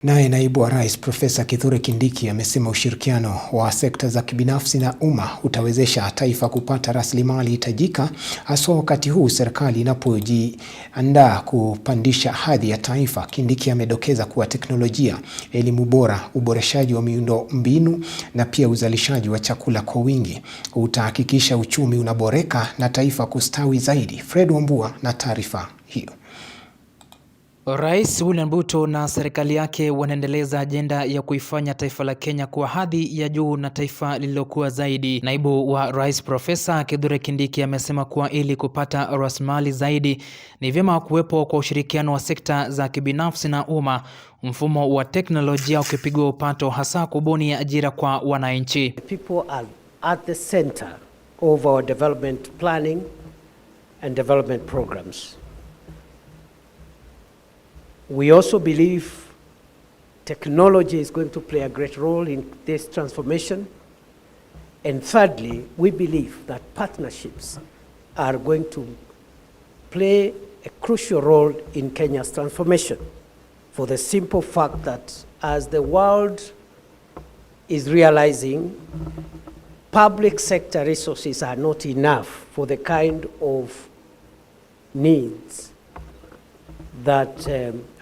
Naye naibu wa rais Profesa Kithure Kindiki amesema ushirikiano wa sekta za kibinafsi na umma utawezesha taifa kupata rasilimali hitajika, hasa wakati huu serikali inapojiandaa kupandisha hadhi ya taifa. Kindiki amedokeza kuwa teknolojia, elimu bora, uboreshaji wa miundo mbinu na pia uzalishaji wa chakula kwa wingi utahakikisha uchumi unaboreka na taifa kustawi zaidi. Fred Wambua na taarifa hiyo. Rais William Ruto na serikali yake wanaendeleza ajenda ya kuifanya taifa la Kenya kuwa hadhi ya juu na taifa lililokuwa zaidi. Naibu wa rais Profesa Kithure Kindiki amesema kuwa ili kupata rasilimali zaidi ni vyema kuwepo kwa ushirikiano wa sekta za kibinafsi na umma, mfumo wa teknolojia ukipigwa upato, hasa kubuni ajira kwa wananchi. People are at the center of our development planning and development programs. We also believe technology is going to play a great role in this transformation. And thirdly, we believe that partnerships are going to play a crucial role in Kenya's transformation, for the simple fact that as the world is realizing, public sector resources are not enough for the kind of needs that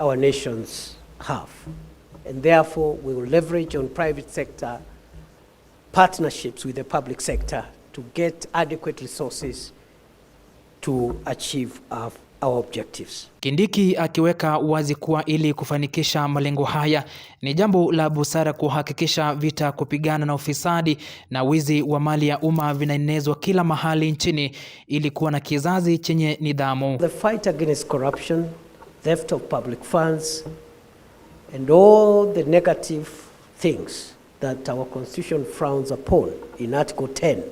our nations have. And therefore, we will leverage on private sector partnerships with the public sector to get adequate resources to achieve our objectives. Kindiki akiweka wazi kuwa ili kufanikisha malengo haya ni jambo la busara kuhakikisha vita kupigana na ufisadi na wizi wa mali ya umma vinaenezwa kila mahali nchini ili kuwa na kizazi chenye nidhamu. The fight against corruption, theft of public funds, and all the negative things that our constitution frowns upon in Article 10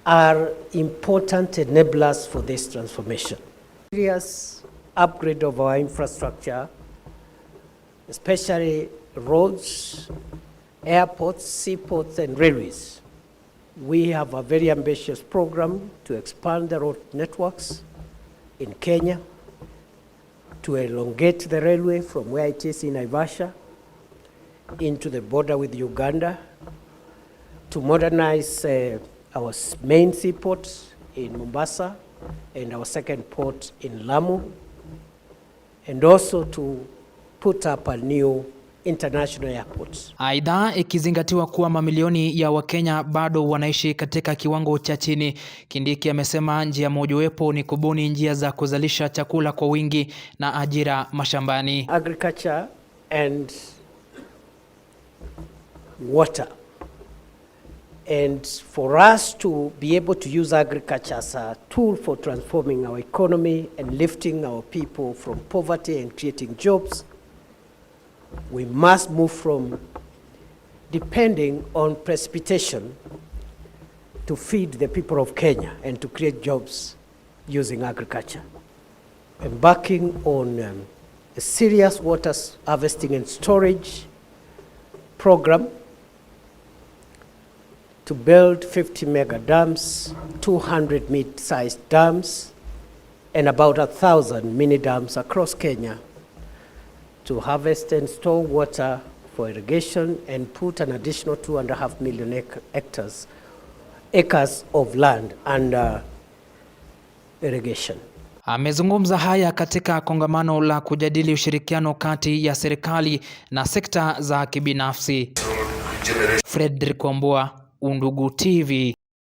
are important enablers for this transformation. Serious upgrade of our infrastructure, especially roads, airports, seaports, and railways. We have a very ambitious program to expand the road networks in Kenya, to elongate the railway from where it is in Naivasha into the border with Uganda, to modernize our main seaport in Mombasa and our second port in Lamu, and also to put up a new international airport. Aidha, ikizingatiwa kuwa mamilioni ya Wakenya bado wanaishi katika kiwango cha chini, Kindiki amesema njia mojawapo ni kubuni njia za kuzalisha chakula kwa wingi na ajira mashambani. Agriculture and water. And for us to be able to use agriculture as a tool for transforming our economy and lifting our people from poverty and creating jobs, we must move from depending on precipitation to feed the people of Kenya and to create jobs using agriculture. Embarking on a serious water harvesting and storage program to build 50 mega dams, 200 mid-sized dams, and about 1,000 mini dams across Kenya to harvest and store water for irrigation and put an additional 2.5 million acres of land under irrigation. Amezungumza haya katika kongamano la kujadili ushirikiano kati ya serikali na sekta za kibinafsi. Fredrick Wambua, Undugu TV.